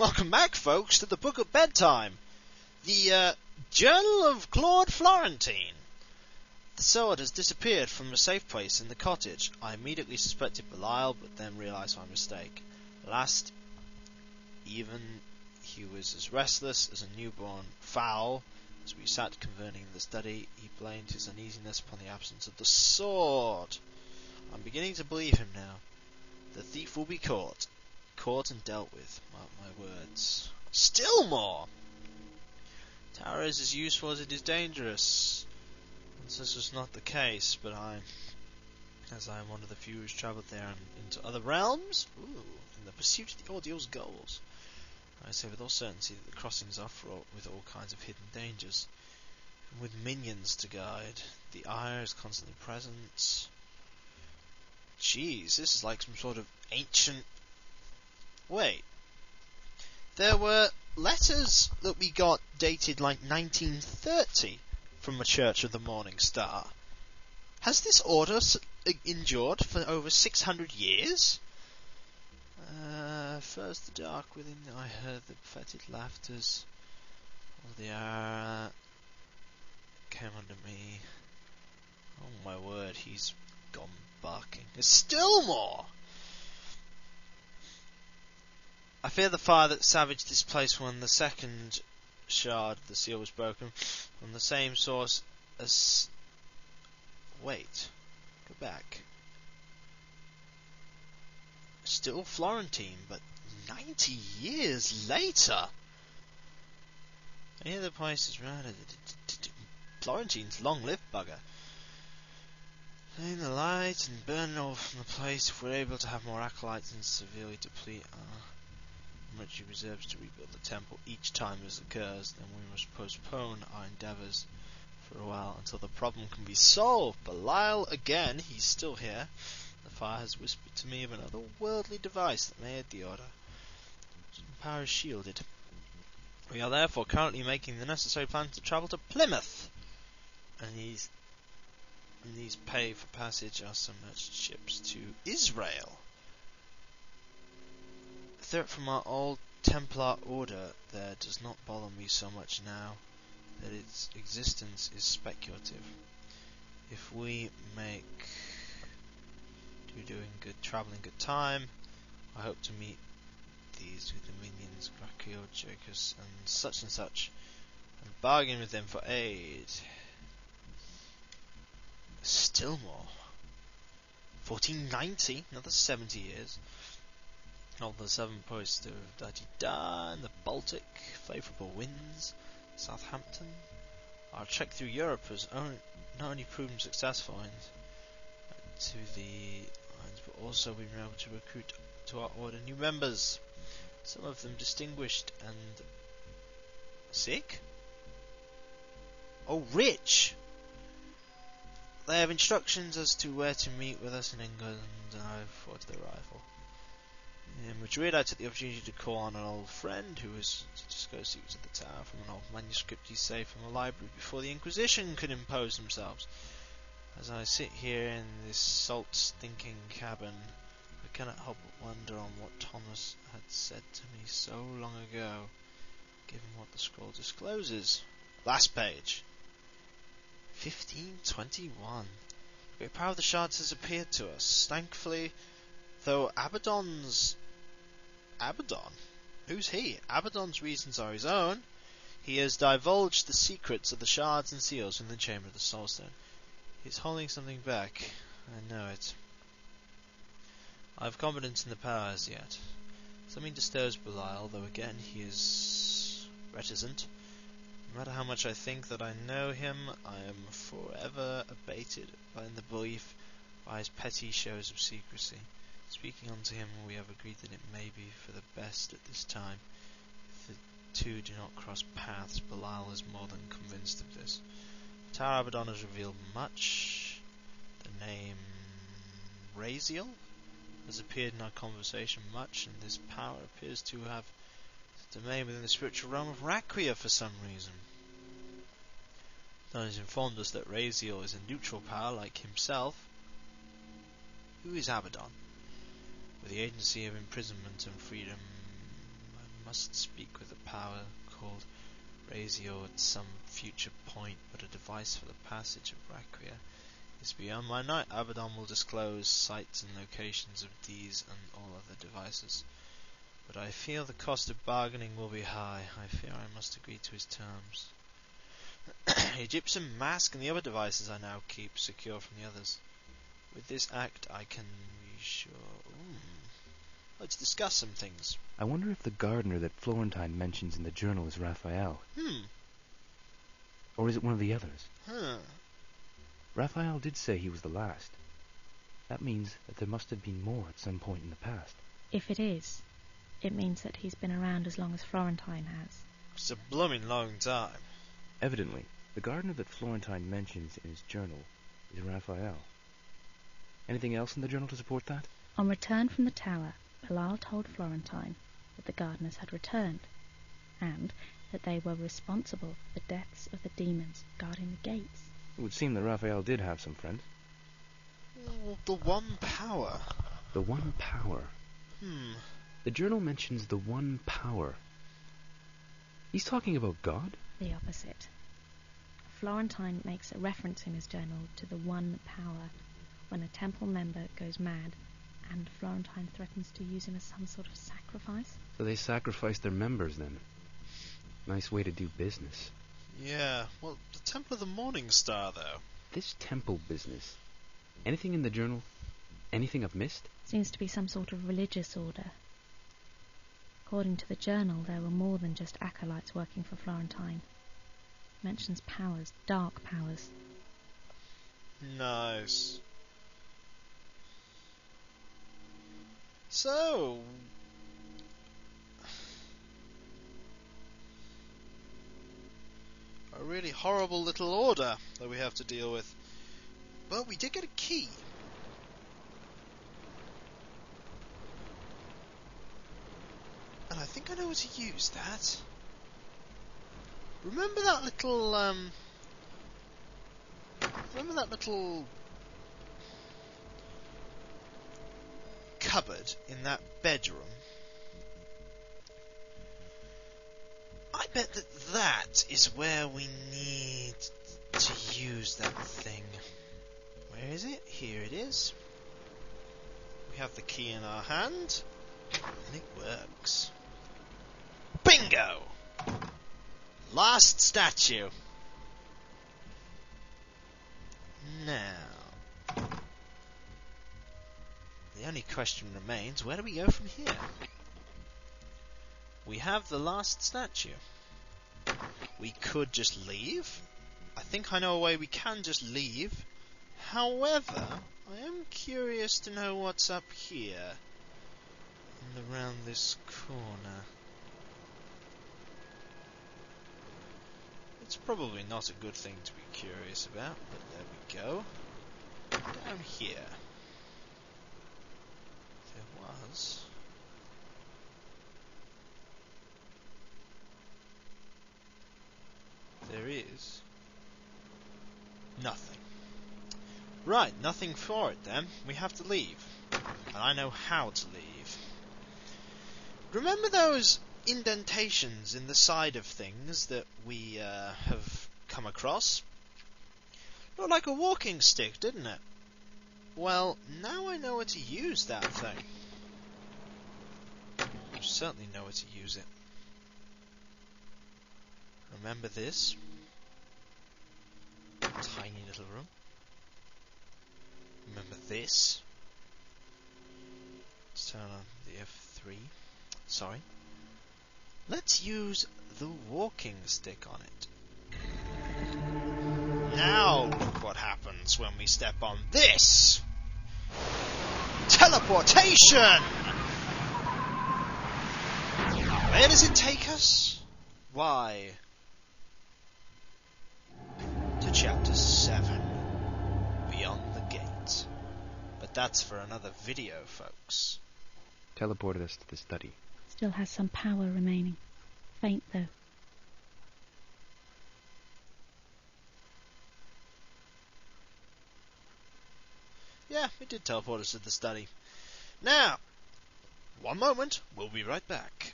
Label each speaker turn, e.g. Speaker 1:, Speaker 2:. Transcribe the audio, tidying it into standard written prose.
Speaker 1: Welcome back, folks, to the Book of Bedtime, the Journal of Claude Florentine. The sword has disappeared from a safe place in the cottage. I immediately suspected Belial, but then realised my mistake. Last even, he was as restless as a newborn fowl. As we sat conversing in the study, he blamed his uneasiness upon the absence of the sword. I'm beginning to believe him now. The thief will be caught and dealt with. Mark my words. Still more! Tower is as useful as it is dangerous. Once this was not the case, but as I am one of the few who's travelled there and into other realms, in the pursuit of the ordeal's goals, I say with all certainty that the crossings are fraught with all kinds of hidden dangers, and with minions to guide. The ire is constantly present. Jeez, this is like some sort of ancient... Wait. There were letters that we got dated like 1930 from the Church of the Morning Star. Has this order endured for over 600 years? First the dark within, I heard the fetid laughters of the hour came under me. Oh my word, he's gone barking. There's still more! I fear the fire that savaged this place when the second shard of the seal was broken from the same source as... Wait. Go back. Still Florentine, but 90 years later! I hear the place is rather... Florentine's long-lived bugger. Playing the light and burning all from the place. If we're able to have more acolytes and severely deplete much he reserves to rebuild the temple each time this occurs, then we must postpone our endeavours for a while until the problem can be solved. Belial again, he's still here. The fire has whispered to me of another worldly device that may aid the order. Power is shielded. We are therefore currently making the necessary plans to travel to Plymouth, and these pay for passage are some merchant ships to Israel. The threat from our old Templar order there does not bother me so much now that its existence is speculative. If we make doing good travelling good time, I hope to meet these with the minions Gracchio, Jerkus and such, and bargain with them for aid. Still more. 1490, another 70 years. All the southern posts of Da-di-da and the Baltic, favourable winds, Southampton. Our trek through Europe has not only proven successful to the lines, but also we've been able to recruit to our order new members, some of them distinguished and sick? Oh, rich! They have instructions as to where to meet with us in England, and I look forward to their arrival. In Madrid, I took the opportunity to call on an old friend who was to disclose secrets of the tower from an old manuscript he saved from the library before the Inquisition could impose themselves. As I sit here in this salt-stinking cabin, I cannot help but wonder on what Thomas had said to me so long ago, given what the scroll discloses. Last page. 1521. The great power of the shards has appeared to us. Thankfully, though Abaddon's... Abaddon? Who's he? Abaddon's reasons are his own. He has divulged the secrets of the shards and seals in the chamber of the Soulstone. He's holding something back. I know it. I have confidence in the power as yet. Something disturbs Belial, though again he is reticent. No matter how much I think that I know him, I am forever abated by the belief by his petty shows of secrecy. Speaking unto him, we have agreed that it may be for the best at this time. If the two do not cross paths, Belial is more than convinced of this. Tower Abaddon has revealed much. The name Raziel has appeared in our conversation much, and this power appears to have domain within the spiritual realm of Raquia for some reason. Don has informed us that Raziel is a neutral power like himself. Who is Abaddon? With the agency of imprisonment and freedom, must speak with a power called Razio at some future point, but a device for the passage of Rakria is beyond my night. Abaddon will disclose sites and locations of these and all other devices. But I feel the cost of bargaining will be high. I fear I must agree to his terms. The Egyptian mask and the other devices I now keep secure from the others. With this act I can be sure... Let's discuss some things.
Speaker 2: I wonder if the gardener that Florentine mentions in the journal is Raphael. Or is it one of the others? Raphael did say he was the last. That means that there must have been more at some point in the past.
Speaker 3: If it is, it means that he's been around as long as Florentine has.
Speaker 1: It's a blooming long time.
Speaker 2: Evidently, the gardener that Florentine mentions in his journal is Raphael. Anything else in the journal to support that?
Speaker 3: On return from the tower, Bilal told Florentine that the gardeners had returned, and that they were responsible for the deaths of the demons guarding the gates.
Speaker 2: It would seem that Raphael did have some friends.
Speaker 1: The One Power.
Speaker 2: The One Power. The journal mentions the One Power. He's talking about God?
Speaker 3: The opposite. Florentine makes a reference in his journal to the One Power when a temple member goes mad, and Florentine threatens to use him as some sort of sacrifice.
Speaker 2: So they sacrifice their members, then. Nice way to do business.
Speaker 1: Yeah, well, the Temple of the Morning Star, though.
Speaker 2: This temple business. Anything in the journal? Anything I've missed?
Speaker 3: Seems to be some sort of religious order. According to the journal, there were more than just acolytes working for Florentine. It mentions powers, dark powers.
Speaker 1: Nice. So... a really horrible little order that we have to deal with. Well, we did get a key. And I think I know how to use that. Remember that little, cupboard in that bedroom? I bet that is where we need to use that thing. Where is it? Here it is. We have the key in our hand, and it works. Bingo! Last statue. Now, the only question remains, where do we go from here? We have the last statue. We could just leave. I think I know a way we can just leave. However, I am curious to know what's up here and around this corner. It's probably not a good thing to be curious about, but there we go. Down here, there was... there is... nothing. Right, nothing for it then. We have to leave. And I know how to leave. Remember those indentations in the side of things that we have come across? Looked like a walking stick, didn't it? Well, now I know how to use that thing. I certainly know how to use it. Remember this? Tiny little room. Remember this? Let's turn on the F3. Sorry. Let's use the walking stick on it. Now look what happens when we step on this! Teleportation! Where does it take us? Why? To chapter 7. Beyond the Gate. But that's for another video, folks.
Speaker 2: Teleported us to the study.
Speaker 3: Still has some power remaining. Faint, though.
Speaker 1: Yeah, it did teleport us to the study. Now, one moment, we'll be right back.